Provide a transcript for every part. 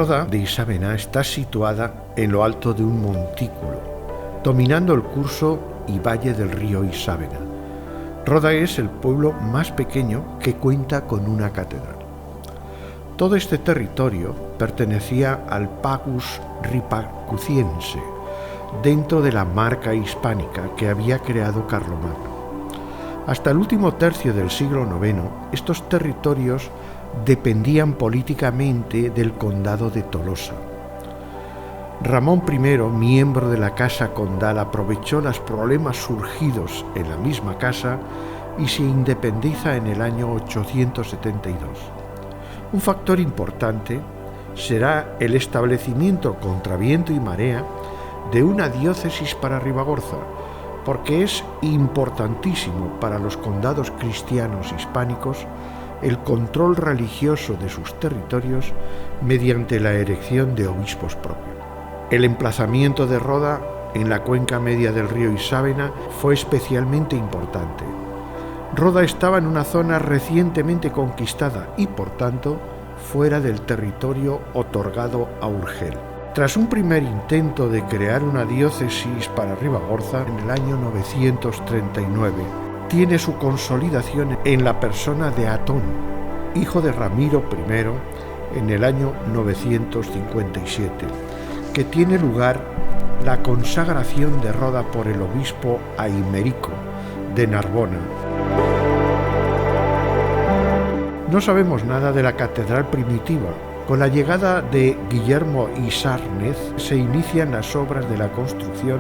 Roda de Isábena está situada en lo alto de un montículo, dominando el curso y valle del río Isábena. Roda es el pueblo más pequeño que cuenta con una catedral. Todo este territorio pertenecía al Pagus Ripacuciense, dentro de la marca hispánica que había creado Carlomagno. Hasta el último tercio del siglo IX, estos territorios dependían políticamente del condado de Tolosa. Ramón I, miembro de la casa condal, aprovechó los problemas surgidos en la misma casa y se independiza en el año 872. Un factor importante será el establecimiento contra viento y marea de una diócesis para Ribagorza, porque es importantísimo para los condados cristianos hispánicos el control religioso de sus territorios mediante la elección de obispos propios. El emplazamiento de Roda en la cuenca media del río Isábena fue especialmente importante. Roda estaba en una zona recientemente conquistada y, por tanto, fuera del territorio otorgado a Urgel. Tras un primer intento de crear una diócesis para Ribagorza en el año 939, tiene su consolidación en la persona de Atón, hijo de Ramiro I, en el año 957, que tiene lugar la consagración de Roda por el obispo Aimerico de Narbona. No sabemos nada de la catedral primitiva. Con la llegada de Guillermo Isárnez se inician las obras de la construcción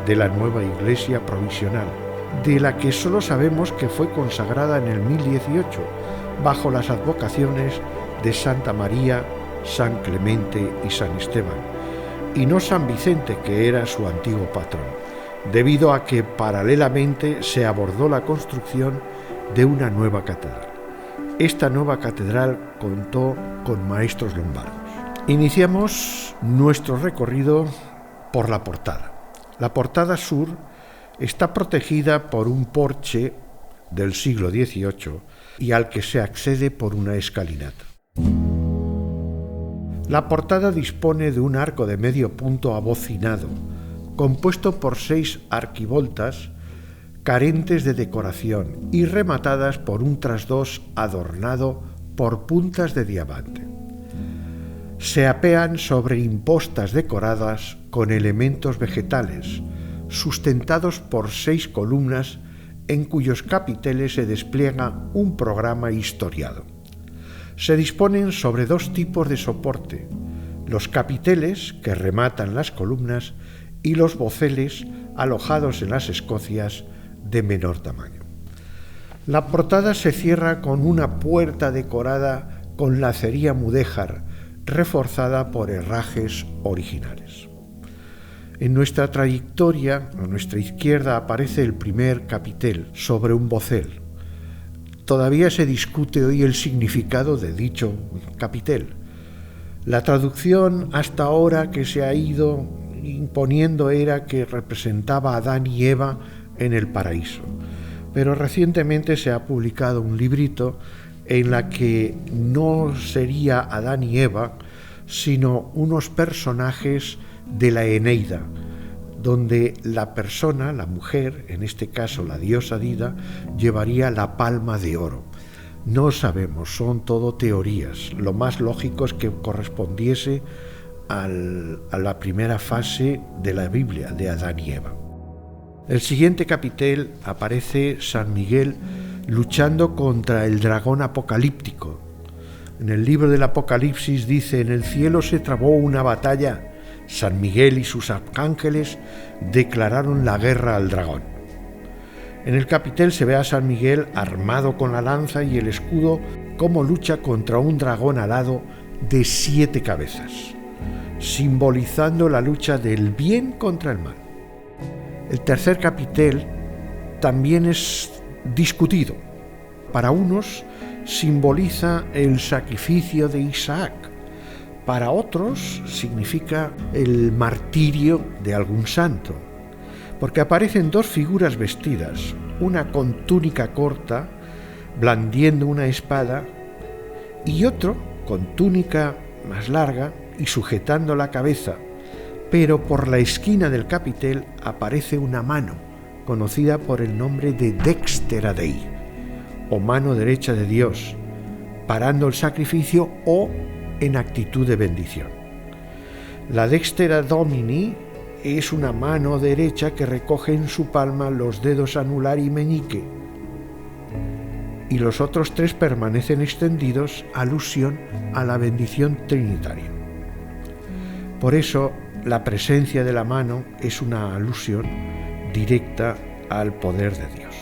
de la nueva iglesia provisional, de la que solo sabemos que fue consagrada en el 1018, bajo las advocaciones de Santa María, San Clemente y San Esteban, y no San Vicente, que era su antiguo patrón, debido a que paralelamente se abordó la construcción de una nueva catedral. Esta nueva catedral contó con maestros lombardos. Iniciamos nuestro recorrido por la portada. La portada sur está protegida por un porche del siglo XVIII y al que se accede por una escalinata. La portada dispone de un arco de medio punto abocinado, compuesto por 6 arquivoltas carentes de decoración y rematadas por un trasdós adornado por puntas de diamante. Se apean sobre impostas decoradas con elementos vegetales, sustentados por 6 columnas en cuyos capiteles se despliega un programa historiado. Se disponen sobre 2 tipos de soporte: los capiteles, que rematan las columnas, y los boceles, alojados en las escocias, de menor tamaño. La portada se cierra con una puerta decorada con lacería mudéjar, reforzada por herrajes originales. En nuestra trayectoria, a nuestra izquierda, aparece el primer capitel sobre un vocel. Todavía se discute hoy el significado de dicho capitel. La traducción hasta ahora que se ha ido imponiendo era que representaba a Adán y Eva en el paraíso, pero recientemente se ha publicado un librito en la que no sería Adán y Eva, sino unos personajes de la Eneida, donde la persona, la mujer, en este caso la diosa Dida, llevaría la palma de oro. No sabemos, son todo teorías. Lo más lógico es que correspondiese a la primera fase de la Biblia, de Adán y Eva. El siguiente capitel aparece San Miguel luchando contra el dragón apocalíptico. En el libro del Apocalipsis dice: en el cielo se trabó una batalla, San Miguel y sus arcángeles declararon la guerra al dragón. En el capitel se ve a San Miguel armado con la lanza y el escudo, como lucha contra un dragón alado de 7 cabezas, simbolizando la lucha del bien contra el mal. El tercer capitel también es discutido. Para unos simboliza el sacrificio de Isaac, para otros significa el martirio de algún santo, porque aparecen 2 figuras vestidas, una con túnica corta, blandiendo una espada, y otro con túnica más larga, y sujetando la cabeza, pero por la esquina del capitel aparece una mano, conocida por el nombre de Dextera Dei, o mano derecha de Dios, parando el sacrificio o en actitud de bendición. La Dextera Domini es una mano derecha que recoge en su palma los dedos anular y meñique, y los otros tres permanecen extendidos, alusión a la bendición trinitaria. Por eso, la presencia de la mano es una alusión directa al poder de Dios.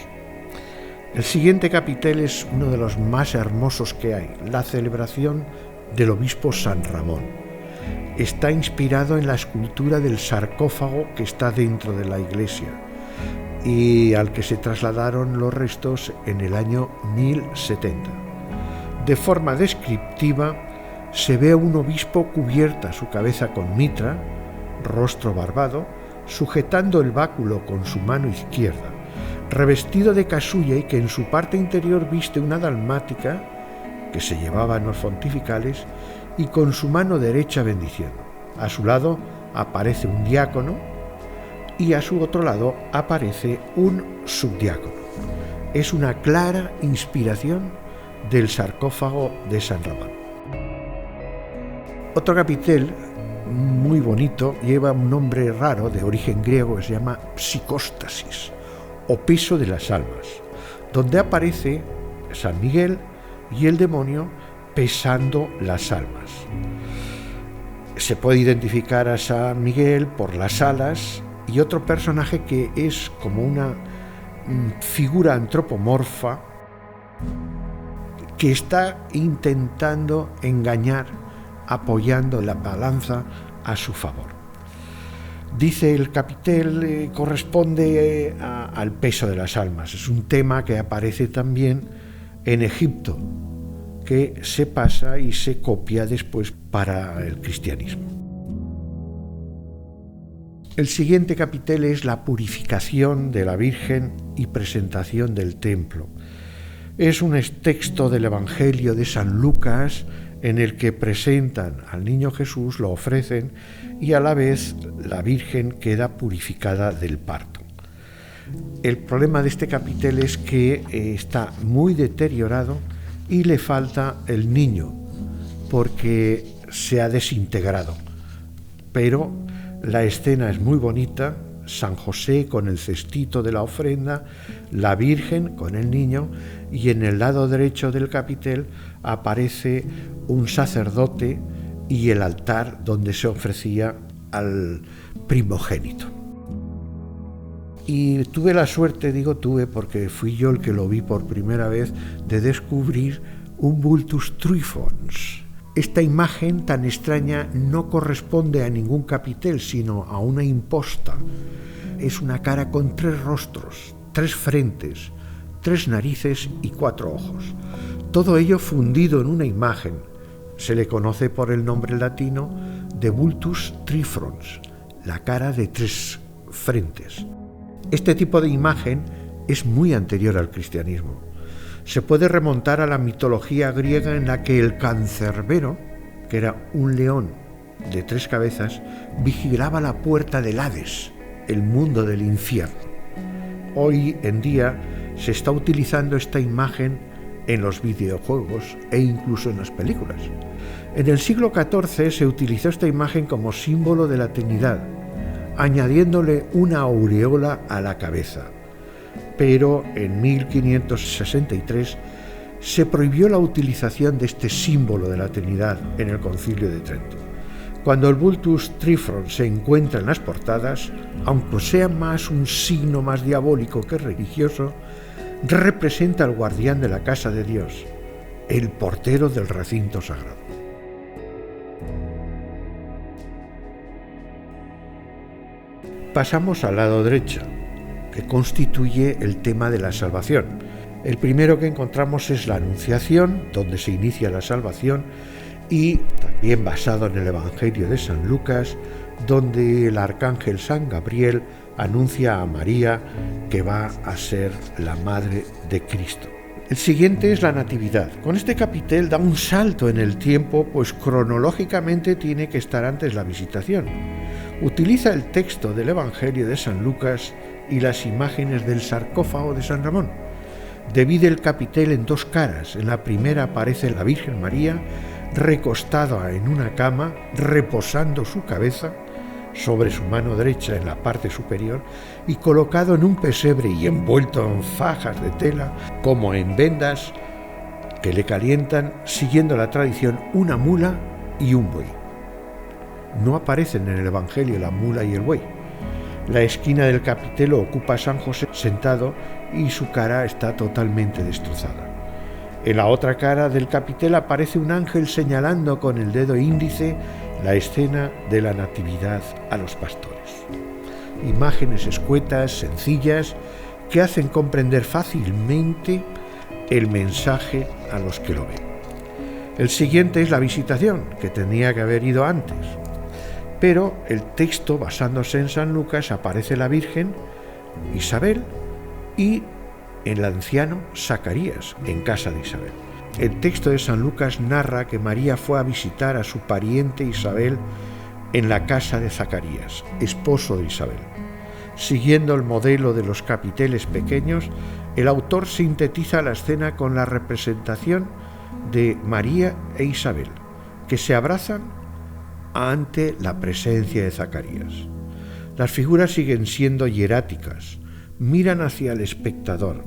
El siguiente capitel es uno de los más hermosos que hay, la celebración del obispo San Ramón. Está inspirado en la escultura del sarcófago que está dentro de la iglesia y al que se trasladaron los restos en el año 1070. De forma descriptiva, se ve a un obispo cubierta su cabeza con mitra, rostro barbado, sujetando el báculo con su mano izquierda, revestido de casulla y que en su parte interior viste una dalmática que se llevaban los pontificales y con su mano derecha bendiciendo. A su lado aparece un diácono y a su otro lado aparece un subdiácono. Es una clara inspiración del sarcófago de San Ramón. Otro capitel muy bonito lleva un nombre raro de origen griego que se llama psicóstasis o peso de las almas, donde aparece San Miguel y el demonio pesando las almas. Se puede identificar a San Miguel por las alas y otro personaje que es como una figura antropomorfa que está intentando engañar, apoyando la balanza a su favor. Dice el capitel corresponde al peso de las almas. Es un tema que aparece también en Egipto, que se pasa y se copia después para el cristianismo. El siguiente capitel es la purificación de la Virgen y presentación del templo. Es un texto del Evangelio de San Lucas en el que presentan al niño Jesús, lo ofrecen y a la vez la Virgen queda purificada del parto. El problema de este capitel es que está muy deteriorado y le falta el niño porque se ha desintegrado, pero la escena es muy bonita. San José con el cestito de la ofrenda, la Virgen con el niño y en el lado derecho del capitel aparece un sacerdote y el altar donde se ofrecía al primogénito. Y tuve la suerte, digo tuve porque fui yo el que lo vi por primera vez, de descubrir un Vultus Trifons. Esta imagen tan extraña no corresponde a ningún capitel, sino a una imposta. Es una cara con 3 rostros, 3 frentes, 3 narices y 4 ojos. Todo ello fundido en una imagen. Se le conoce por el nombre latino de Vultus Trifrons, la cara de 3 frentes. Este tipo de imagen es muy anterior al cristianismo. Se puede remontar a la mitología griega en la que el cancerbero, que era un león de 3 cabezas, vigilaba la puerta del Hades, el mundo del infierno. Hoy en día se está utilizando esta imagen en los videojuegos e incluso en las películas. En el siglo XIV se utilizó esta imagen como símbolo de la Trinidad, añadiéndole una aureola a la cabeza. Pero en 1563 se prohibió la utilización de este símbolo de la Trinidad en el Concilio de Trento. Cuando el Vultus Trifrons se encuentra en las portadas, aunque sea más un signo más diabólico que religioso, representa al guardián de la casa de Dios, el portero del recinto sagrado. Pasamos al lado derecho, que constituye el tema de la salvación. El primero que encontramos es la Anunciación, donde se inicia la salvación, y también basado en el Evangelio de San Lucas, donde el arcángel San Gabriel anuncia a María que va a ser la madre de Cristo. El siguiente es la Natividad. Con este capitel da un salto en el tiempo, pues cronológicamente tiene que estar antes la Visitación. Utiliza el texto del Evangelio de San Lucas y las imágenes del sarcófago de San Ramón. Divide el capitel en dos caras. En la primera aparece la Virgen María recostada en una cama, reposando su cabeza sobre su mano derecha en la parte superior y colocado en un pesebre y envuelto en fajas de tela, como en vendas que le calientan, siguiendo la tradición, una mula y un buey. No aparecen en el Evangelio la mula y el buey. La esquina del capitel lo ocupa San José sentado y su cara está totalmente destrozada. En la otra cara del capitel aparece un ángel señalando con el dedo índice la escena de la Natividad a los pastores. Imágenes escuetas, sencillas, que hacen comprender fácilmente el mensaje a los que lo ven. El siguiente es la Visitación, que tenía que haber ido antes. Pero el texto, basándose en San Lucas, aparece la Virgen, Isabel y el anciano Zacarías en casa de Isabel. El texto de San Lucas narra que María fue a visitar a su pariente Isabel en la casa de Zacarías, esposo de Isabel. Siguiendo el modelo de los capiteles pequeños, el autor sintetiza la escena con la representación de María e Isabel, que se abrazan ante la presencia de Zacarías. Las figuras siguen siendo hieráticas, miran hacia el espectador,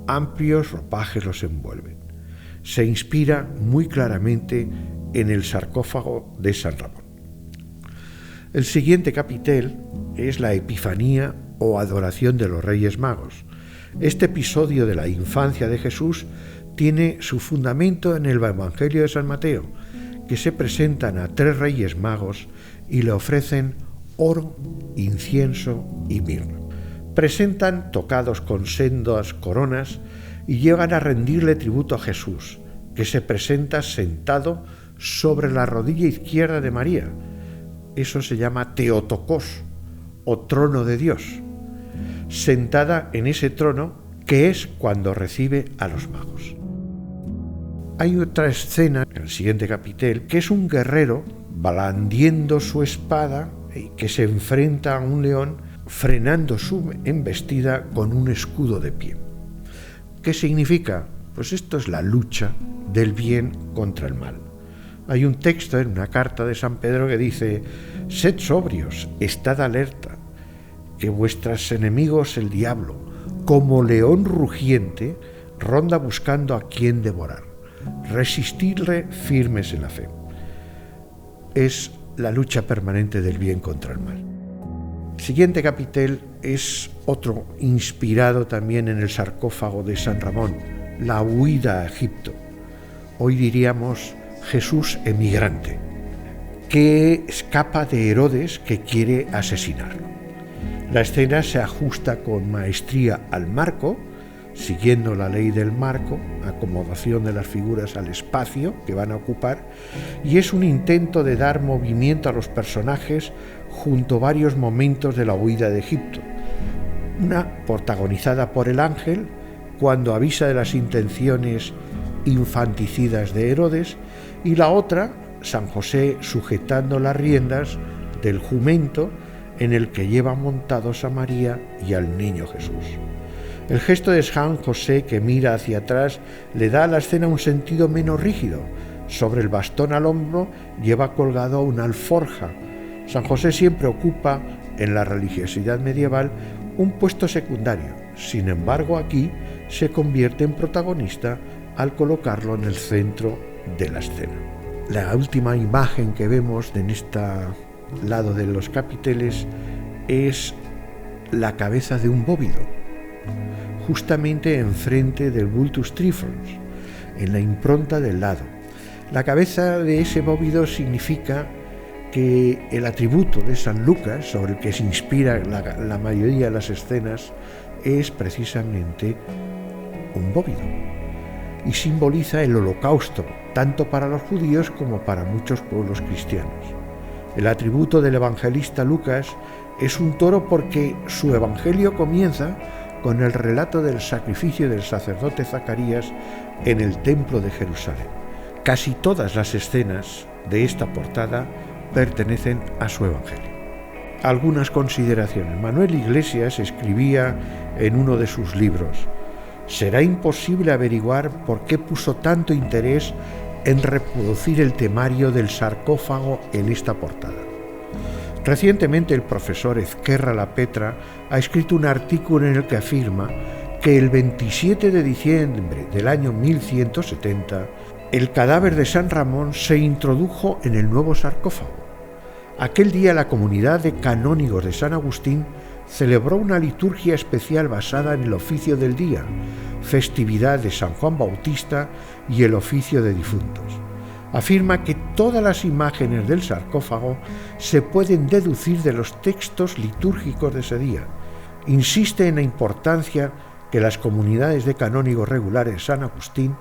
amplios ropajes los envuelven. Se inspira muy claramente en el sarcófago de San Ramón. El siguiente capitel es la Epifanía o Adoración de los Reyes Magos. Este episodio de la infancia de Jesús tiene su fundamento en el Evangelio de San Mateo, que se presentan a 3 reyes magos y le ofrecen oro, incienso y mirra. Presentan tocados con sendas coronas y llegan a rendirle tributo a Jesús, que se presenta sentado sobre la rodilla izquierda de María. Eso se llama Teotokos, o trono de Dios, sentada en ese trono que es cuando recibe a los magos. Hay otra escena en el siguiente capitel, que es un guerrero blandiendo su espada y que se enfrenta a un león, frenando su embestida con un escudo de pie. ¿Qué significa? Pues esto es la lucha del bien contra el mal. Hay un texto en una carta de San Pedro que dice: «Sed sobrios, estad alerta, que vuestros enemigos el diablo, como león rugiente, ronda buscando a quien devorar. Resistidle firmes en la fe». Es la lucha permanente del bien contra el mal. El siguiente capitel es otro inspirado también en el sarcófago de San Ramón, la huida a Egipto. Hoy diríamos Jesús emigrante, que escapa de Herodes, que quiere asesinarlo. La escena se ajusta con maestría al marco, siguiendo la ley del marco, acomodación de las figuras al espacio que van a ocupar, y es un intento de dar movimiento a los personajes junto a varios momentos de la huida de Egipto. Una protagonizada por el ángel, cuando avisa de las intenciones infanticidas de Herodes, y la otra, San José sujetando las riendas del jumento en el que llevan montados a María y al niño Jesús. El gesto de San José, que mira hacia atrás, le da a la escena un sentido menos rígido. Sobre el bastón al hombro lleva colgado una alforja. San José siempre ocupa, en la religiosidad medieval, un puesto secundario. Sin embargo, aquí se convierte en protagonista al colocarlo en el centro de la escena. La última imagen que vemos en este lado de los capiteles es la cabeza de un bóvido, justamente enfrente del Vultus Trifons, en la impronta del lado. La cabeza de ese bóvido significa que el atributo de San Lucas, sobre el que se inspira la mayoría de las escenas, es precisamente un bóvido, y simboliza el holocausto, tanto para los judíos como para muchos pueblos cristianos. El atributo del evangelista Lucas es un toro porque su evangelio comienza con el relato del sacrificio del sacerdote Zacarías en el templo de Jerusalén. Casi todas las escenas de esta portada pertenecen a su evangelio. Algunas consideraciones. Manuel Iglesias escribía en uno de sus libros: será imposible averiguar por qué puso tanto interés en reproducir el temario del sarcófago en esta portada. Recientemente el profesor Ezquerra Lapetra ha escrito un artículo en el que afirma que el 27 de diciembre del año 1170 el cadáver de San Ramón se introdujo en el nuevo sarcófago. Aquel día la comunidad de canónigos de San Agustín celebró una liturgia especial basada en el oficio del día, festividad de San Juan Bautista y el oficio de difuntos. Afirma que todas las imágenes del sarcófago se pueden deducir de los textos litúrgicos de ese día. Insiste en la importancia que las comunidades de canónigos regulares de San Agustín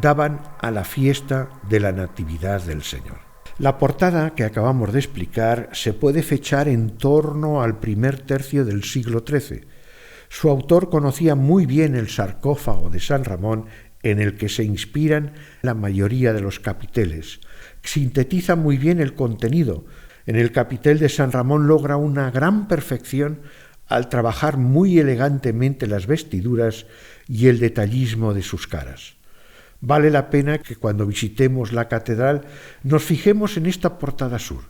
daban a la fiesta de la Natividad del Señor. La portada que acabamos de explicar se puede fechar en torno al primer tercio del siglo XIII. Su autor conocía muy bien el sarcófago de San Ramón, en el que se inspiran la mayoría de los capiteles. Sintetiza muy bien el contenido. En el capitel de San Ramón logra una gran perfección al trabajar muy elegantemente las vestiduras y el detallismo de sus caras. Vale la pena que cuando visitemos la catedral nos fijemos en esta portada sur.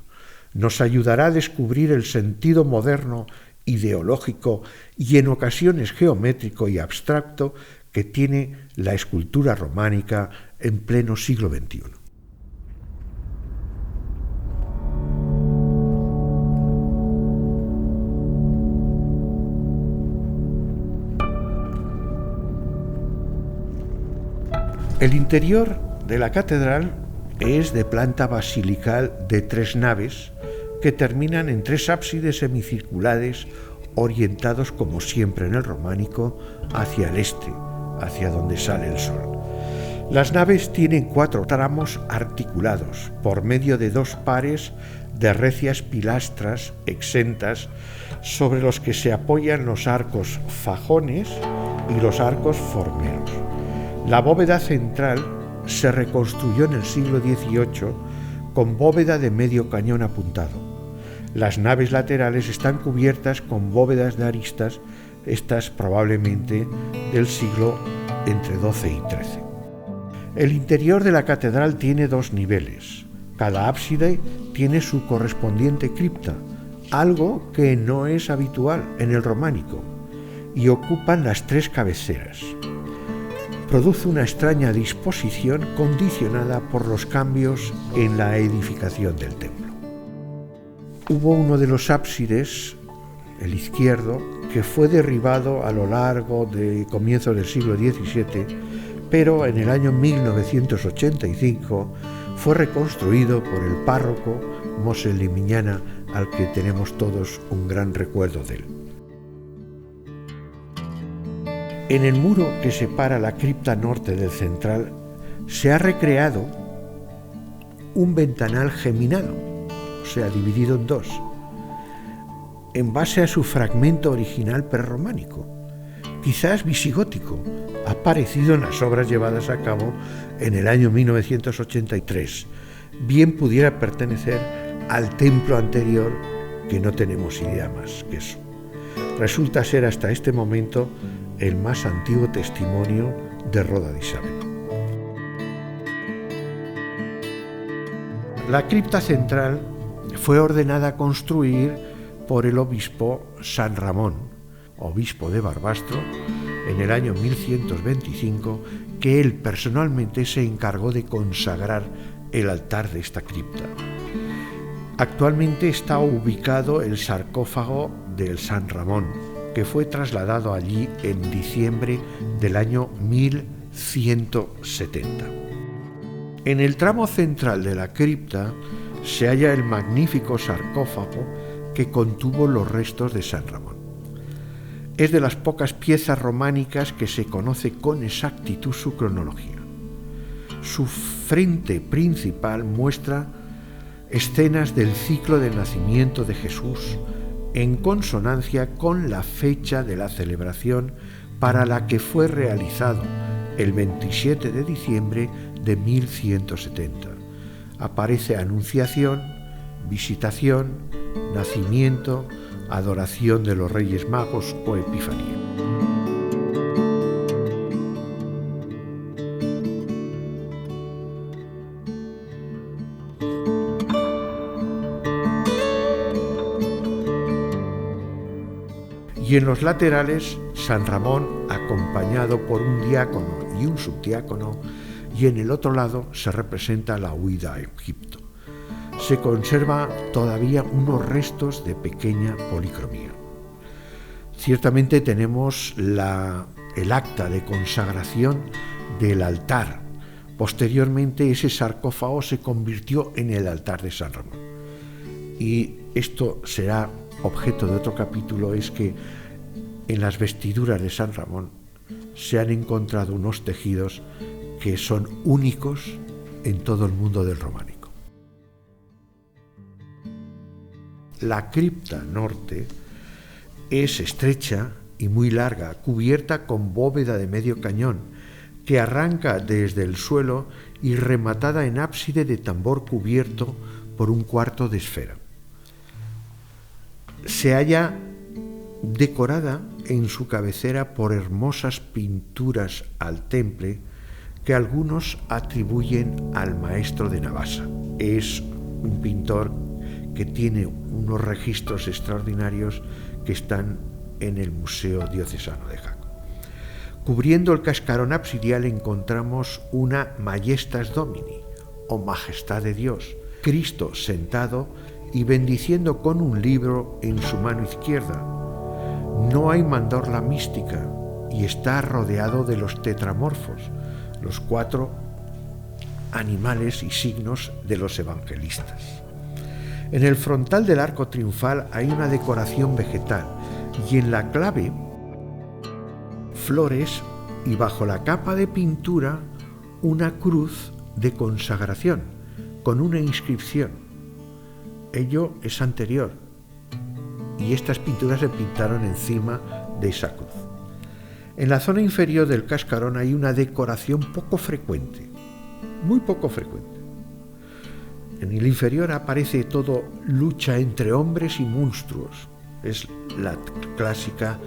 Nos ayudará a descubrir el sentido moderno, ideológico y en ocasiones geométrico y abstracto que tiene la escultura románica en pleno siglo XXI. El interior de la catedral es de planta basilical de 3 naves que terminan en 3 ábsides semicirculares orientados, como siempre en el románico, hacia el este, hacia donde sale el sol. Las naves tienen 4 tramos articulados por medio de 2 pares de recias pilastras exentas sobre los que se apoyan los arcos fajones y los arcos formeros. La bóveda central se reconstruyó en el siglo XVIII con bóveda de medio cañón apuntado. Las naves laterales están cubiertas con bóvedas de aristas, estas probablemente del siglo entre XII y XIII. El interior de la catedral tiene 2 niveles. Cada ábside tiene su correspondiente cripta, algo que no es habitual en el románico, y ocupan las 3 cabeceras. Produce una extraña disposición condicionada por los cambios en la edificación del templo. Hubo uno de los ábsides, el izquierdo, que fue derribado a lo largo de comienzos del siglo XVII, pero en el año 1985 fue reconstruido por el párroco Moshe Limiñana, al que tenemos todos un gran recuerdo de él. En el muro que separa la cripta norte del central se ha recreado un ventanal geminado, o sea, dividido en 2, en base a su fragmento original prerrománico, quizás visigótico, aparecido en las obras llevadas a cabo en el año 1983. Bien pudiera pertenecer al templo anterior, que no tenemos idea más que eso. Resulta ser hasta este momento el más antiguo testimonio de Roda de Isabel. La cripta central fue ordenada construir por el obispo San Ramón, obispo de Barbastro, en el año 1125, que él personalmente se encargó de consagrar el altar de esta cripta. Actualmente está ubicado el sarcófago del San Ramón, que fue trasladado allí en diciembre del año 1170. En el tramo central de la cripta se halla el magnífico sarcófago que contuvo los restos de San Ramón. Es de las pocas piezas románicas que se conoce con exactitud su cronología. Su frente principal muestra escenas del ciclo del nacimiento de Jesús en consonancia con la fecha de la celebración para la que fue realizado, el 27 de diciembre de 1170. Aparece Anunciación, Visitación, Nacimiento, Adoración de los Reyes Magos o Epifanía. Y en los laterales, San Ramón acompañado por un diácono y un subdiácono, y en el otro lado se representa la huida a Egipto. Se conserva todavía unos restos de pequeña policromía. Ciertamente tenemos el acta de consagración del altar. Posteriormente ese sarcófago se convirtió en el altar de San Ramón. Y esto será objeto de otro capítulo, es que en las vestiduras de San Ramón se han encontrado unos tejidos que son únicos en todo el mundo del románico. La cripta norte es estrecha y muy larga, cubierta con bóveda de medio cañón, que arranca desde el suelo y rematada en ábside de tambor cubierto por un cuarto de esfera. Se halla decorada en su cabecera por hermosas pinturas al temple que algunos atribuyen al maestro de Navassa. Es un pintor que tiene unos registros extraordinarios que están en el Museo Diocesano de Jaco. Cubriendo el cascarón absidial encontramos una Majestas Domini, o Majestad de Dios, Cristo sentado y bendiciendo con un libro en su mano izquierda. No hay mandorla mística y está rodeado de los tetramorfos, los 4 animales y signos de los evangelistas. En el frontal del arco triunfal hay una decoración vegetal y en la clave flores y bajo la capa de pintura una cruz de consagración con una inscripción. Ello es anterior y estas pinturas se pintaron encima de esa cruz. En la zona inferior del cascarón hay una decoración poco frecuente, muy poco frecuente. En el inferior aparece todo lucha entre hombres y monstruos. Es la clásica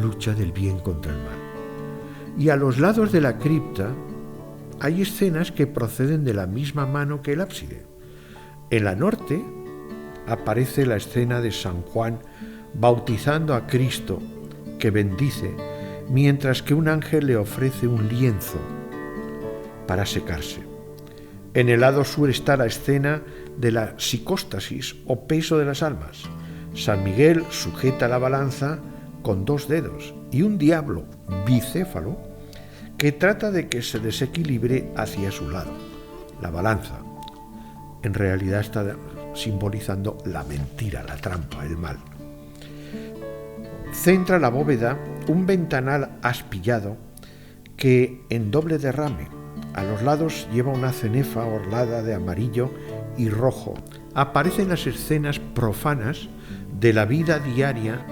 lucha del bien contra el mal. Y a los lados de la cripta hay escenas que proceden de la misma mano que el ábside. En la norte aparece la escena de San Juan bautizando a Cristo, que bendice, mientras que un ángel le ofrece un lienzo para secarse. En el lado sur está la escena de la psicóstasis o peso de las almas. San Miguel sujeta la balanza con 2 dedos y un diablo bicéfalo que trata de que se desequilibre hacia su lado. La balanza en realidad está simbolizando la mentira, la trampa, el mal. Centra la bóveda un ventanal aspillado que en doble derrame. A los lados lleva una cenefa orlada de amarillo y rojo. Aparecen las escenas profanas de la vida diaria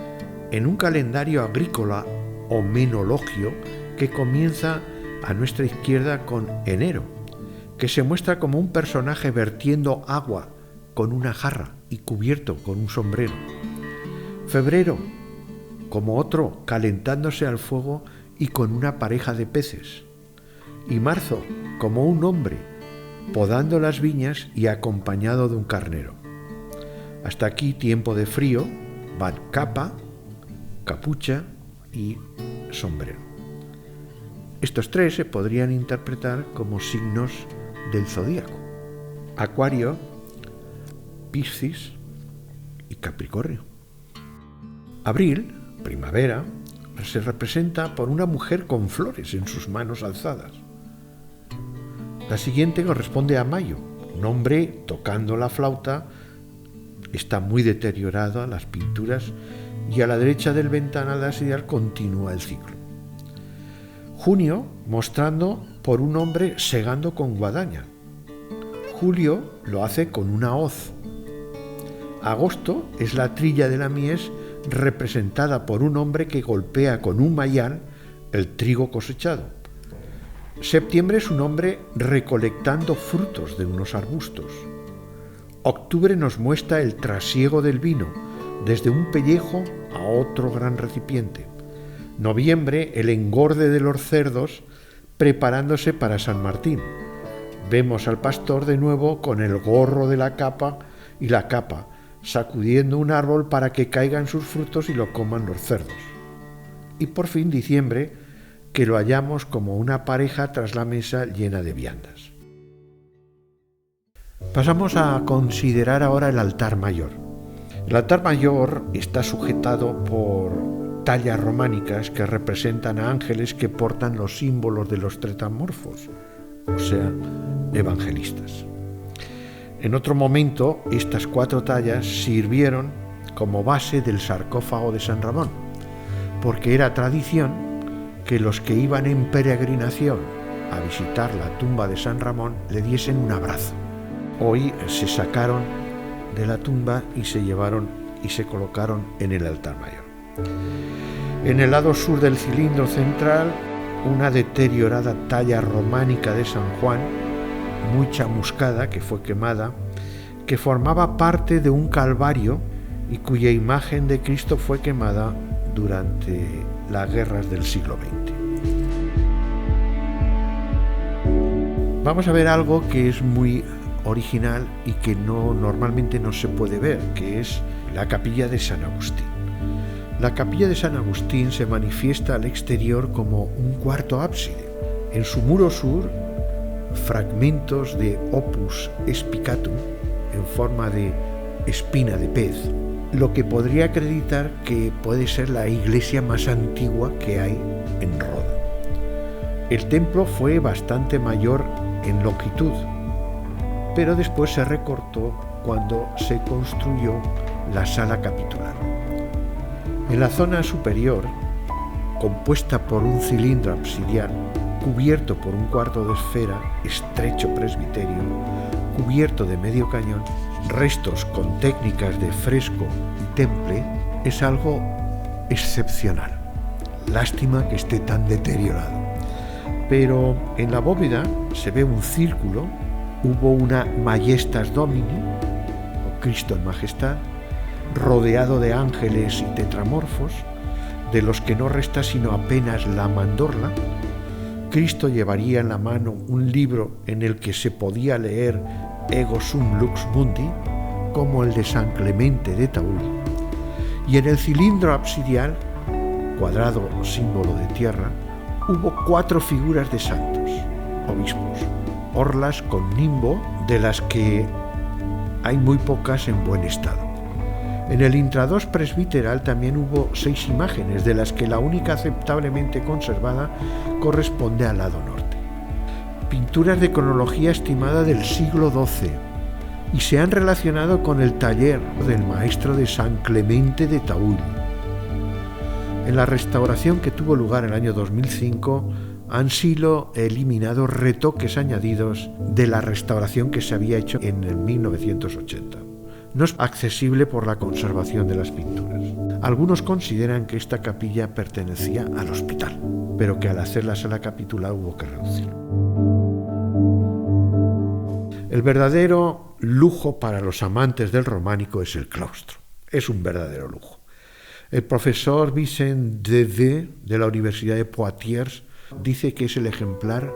en un calendario agrícola o menologio que comienza a nuestra izquierda con enero, que se muestra como un personaje vertiendo agua con una jarra y cubierto con un sombrero. Febrero, como otro calentándose al fuego y con una pareja de peces. Y marzo, como un hombre podando las viñas y acompañado de un carnero. Hasta aquí, tiempo de frío, van capa, capucha y sombrero. Estos 3 se podrían interpretar como signos del zodíaco: Acuario, Piscis y Capricornio. Abril, primavera, se representa por una mujer con flores en sus manos alzadas. La siguiente corresponde a mayo, un hombre tocando la flauta. Está muy deteriorada las pinturas y a la derecha del ventanal absidial continúa el ciclo. Junio, mostrando por un hombre segando con guadaña. Julio lo hace con una hoz. Agosto es la trilla de la mies representada por un hombre que golpea con un mayal el trigo cosechado. Septiembre es un hombre recolectando frutos de unos arbustos. Octubre nos muestra el trasiego del vino, desde un pellejo a otro gran recipiente. Noviembre, el engorde de los cerdos preparándose para San Martín. Vemos al pastor de nuevo con el gorro de la capa y la capa, sacudiendo un árbol para que caigan sus frutos y lo coman los cerdos. Y por fin diciembre, que lo hallamos como una pareja tras la mesa llena de viandas. Pasamos a considerar ahora el altar mayor. El altar mayor está sujetado por tallas románicas que representan a ángeles que portan los símbolos de los tretamorfos, o sea, evangelistas. En otro momento, estas 4 tallas sirvieron como base del sarcófago de San Ramón, porque era tradición que los que iban en peregrinación a visitar la tumba de San Ramón le diesen un abrazo. Hoy se sacaron de la tumba y se llevaron y se colocaron en el altar mayor. En el lado sur del cilindro central, una deteriorada talla románica de San Juan, muy chamuscada, que fue quemada, que formaba parte de un calvario y cuya imagen de Cristo fue quemada durante las guerras del siglo XX. Vamos a ver algo que es muy original y que normalmente no se puede ver, que es la capilla de San Agustín. La capilla de San Agustín se manifiesta al exterior como un cuarto ábside. En su muro sur, fragmentos de opus spicatum en forma de espina de pez, lo que podría acreditar que puede ser la iglesia más antigua que hay en Roda. El templo fue bastante mayor en longitud, pero después se recortó cuando se construyó la sala capitular. En la zona superior, compuesta por un cilindro absidial, cubierto por un cuarto de esfera, estrecho presbiterio, cubierto de medio cañón, restos con técnicas de fresco y temple, es algo excepcional. Lástima que esté tan deteriorado. Pero en la bóveda se ve un círculo, hubo una Majestas Domini, o Cristo en Majestad, rodeado de ángeles y tetramorfos, de los que no resta sino apenas la mandorla. Cristo llevaría en la mano un libro en el que se podía leer Ego sum lux mundi, como el de San Clemente de Taúl, y en el cilindro absidial, cuadrado símbolo de tierra, hubo 4 figuras de santos, obispos, orlas con nimbo, de las que hay muy pocas en buen estado. En el intradós presbiteral también hubo 6 imágenes, de las que la única aceptablemente conservada corresponde al lado norte. Pinturas de cronología estimada del siglo XII, y se han relacionado con el taller del maestro de San Clemente de Taúl. En la restauración que tuvo lugar en el año 2005, han sido eliminados retoques añadidos de la restauración que se había hecho en el 1980. No es accesible por la conservación de las pinturas. Algunos consideran que esta capilla pertenecía al hospital, pero que al hacer la sala capitular hubo que reducirlo. El verdadero lujo para los amantes del románico es el claustro. Es un verdadero lujo. El profesor Vicent Devey de la Universidad de Poitiers dice que es el ejemplar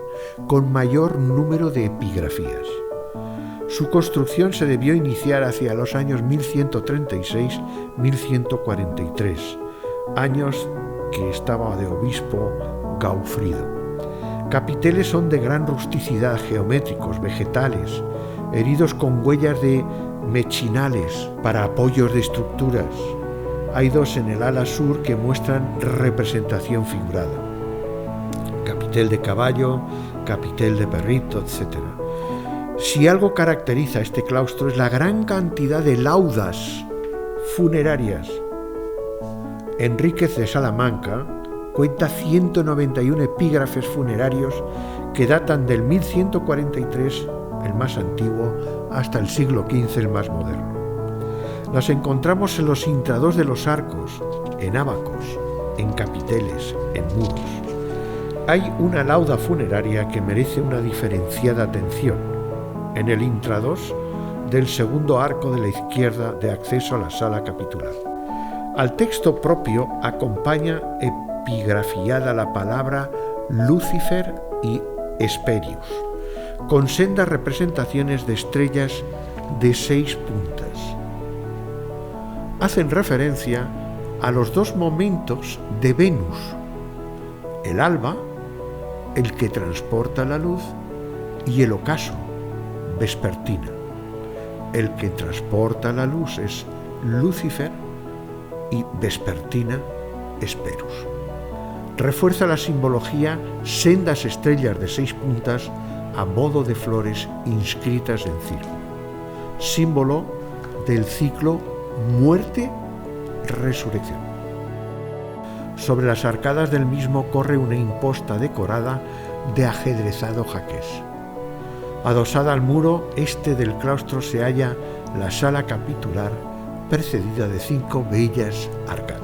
con mayor número de epigrafías. Su construcción se debió iniciar hacia los años 1136-1143, años que estaba de obispo Gaufrido. Capiteles son de gran rusticidad, geométricos, vegetales, heridos con huellas de mechinales para apoyos de estructuras. Hay 2 en el ala sur que muestran representación figurada. Capitel de caballo, capitel de perrito, etc. Si algo caracteriza a este claustro es la gran cantidad de laudas funerarias. Enríquez de Salamanca cuenta 191 epígrafes funerarios que datan del 1143, el más antiguo, hasta el siglo XV, el más moderno. Las encontramos en los intrados de los arcos, en ábacos, en capiteles, en muros. Hay una lauda funeraria que merece una diferenciada atención. En el intrados del segundo arco de la izquierda de acceso a la sala capitular. Al texto propio acompaña epigrafiada la palabra Lucifer y Hesperius, con sendas representaciones de estrellas de 6 puntas. Hacen referencia a los 2 momentos de Venus, el alba, el que transporta la luz, y el ocaso, vespertina. El que transporta la luz es Lucifer y vespertina, Hesperus. Refuerza la simbología sendas estrellas de 6 puntas a modo de flores inscritas en círculo, símbolo del ciclo muerte-resurrección. Sobre las arcadas del mismo corre una imposta decorada de ajedrezado jaqués. Adosada al muro este del claustro se halla la sala capitular, precedida de 5 bellas arcadas.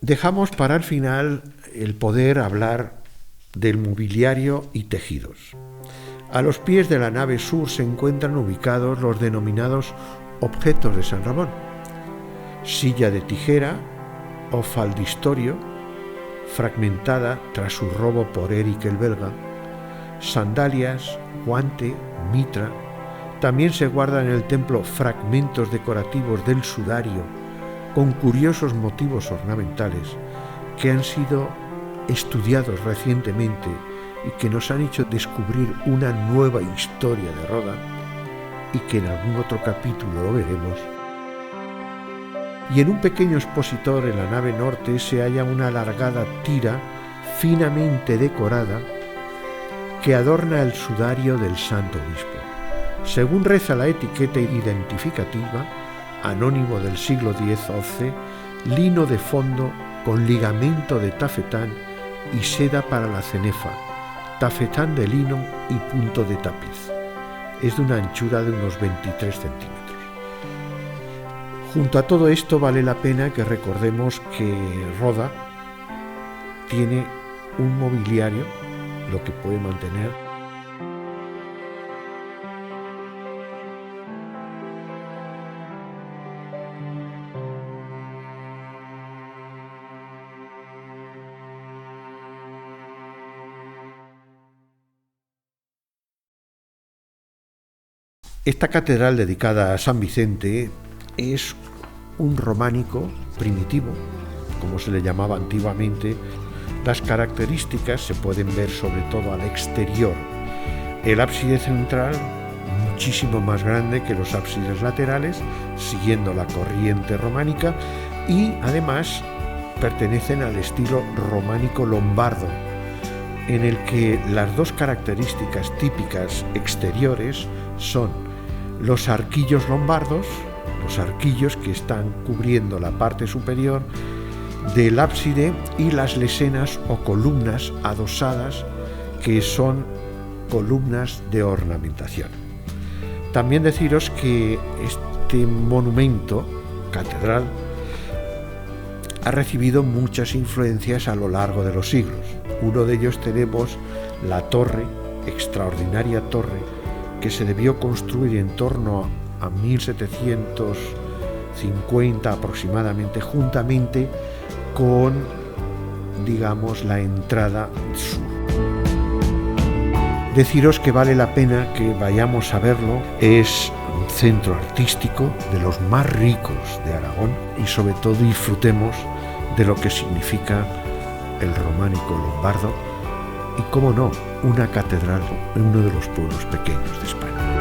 Dejamos para el final el poder hablar del mobiliario y tejidos. A los pies de la nave sur se encuentran ubicados los denominados objetos de San Ramón: silla de tijera o faldistorio, fragmentada tras su robo por Eric el Belga, sandalias, guante, mitra. También se guardan en el templo fragmentos decorativos del sudario con curiosos motivos ornamentales que han sido estudiados recientemente y que nos han hecho descubrir una nueva historia de Roda, y que en algún otro capítulo lo veremos. Y en un pequeño expositor en la nave norte se halla una alargada tira finamente decorada que adorna el sudario del Santo Obispo. Según reza la etiqueta identificativa, anónimo del siglo X-XI, lino de fondo con ligamento de tafetán y seda para la cenefa, tafetán de lino y punto de tapiz. Es de una anchura de unos 23 centímetros. Junto a todo esto vale la pena que recordemos que Roda tiene un mobiliario, lo que puede mantener Esta catedral dedicada a San Vicente es un románico primitivo, como se le llamaba antiguamente. Las características se pueden ver sobre todo al exterior. El ábside central, muchísimo más grande que los ábsides laterales, siguiendo la corriente románica, y además pertenecen al estilo románico lombardo, en el que las 2 características típicas exteriores son los arquillos lombardos, los arquillos que están cubriendo la parte superior del ábside, y las lesenas o columnas adosadas, que son columnas de ornamentación. También deciros que este monumento, catedral, ha recibido muchas influencias a lo largo de los siglos. Uno de ellos tenemos la torre, extraordinaria torre, que se debió construir en torno a 1750 aproximadamente, juntamente con, digamos, la entrada sur. Deciros que vale la pena que vayamos a verlo. Es un centro artístico de los más ricos de Aragón, y sobre todo disfrutemos de lo que significa el románico lombardo y, cómo no, una catedral en uno de los pueblos pequeños de España.